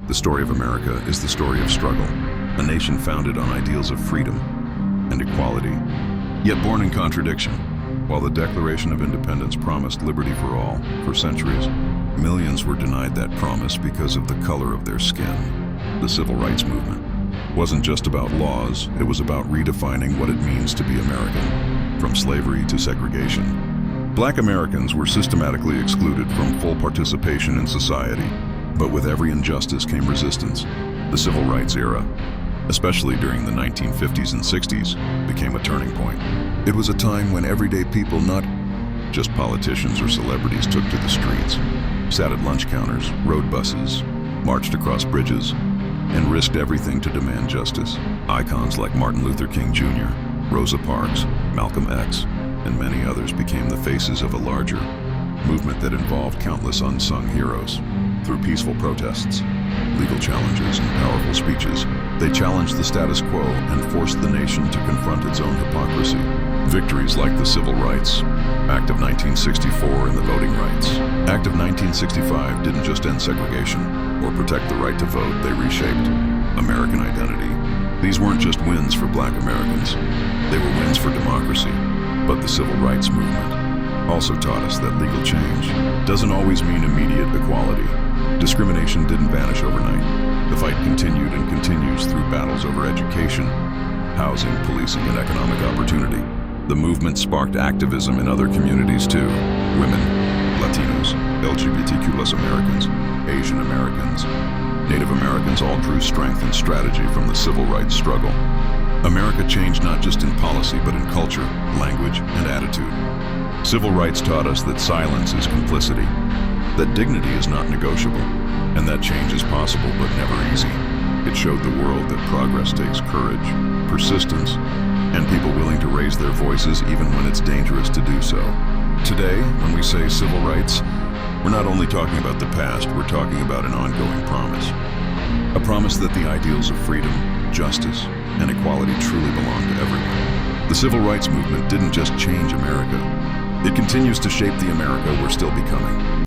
The story of America is the story of struggle, a nation founded on ideals of freedom and equality, yet born in contradiction. While the Declaration of Independence promised liberty for all, for centuries, millions were denied that promise because of the color of their skin. The Civil Rights Movement wasn't just about laws, it was about redefining what it means to be American, from slavery to segregation. Black Americans were systematically excluded from full participation in society, but with every injustice came resistance. The Civil Rights era, especially during the 1950s and 60s, became a turning point. It was a time when everyday people, not just politicians or celebrities, took to the streets, sat at lunch counters, rode buses, marched across bridges, and risked everything to demand justice. Icons like Martin Luther King Jr., Rosa Parks, Malcolm X, and many others became the faces of a larger movement that involved countless unsung heroes. Through peaceful protests, legal challenges, and powerful speeches, they challenged the status quo and forced the nation to confront its own hypocrisy. Victories like the Civil Rights Act of 1964 and the Voting Rights Act of 1965 didn't just end segregation or protect the right to vote, they reshaped American identity. These weren't just wins for Black Americans, they were wins for democracy. But the Civil Rights Movement also taught us that legal change doesn't always mean immediate equality. Discrimination didn't vanish overnight. The fight continued and continues through battles over education, housing, policing, and economic opportunity. The movement sparked activism in other communities too. Women, Latinos, LGBTQ+ Americans, Asian Americans, Native Americans all drew strength and strategy from the civil rights struggle. America changed not just in policy, but in culture, language, and attitude. Civil rights taught us that silence is complicity, that dignity is not negotiable, and that change is possible but never easy. It showed the world that progress takes courage, persistence, and people willing to raise their voices even when it's dangerous to do so. Today, when we say civil rights, we're not only talking about the past, we're talking about an ongoing promise. A promise that the ideals of freedom, justice, and equality truly belong to everyone. The Civil Rights Movement didn't just change America, it continues to shape the America we're still becoming.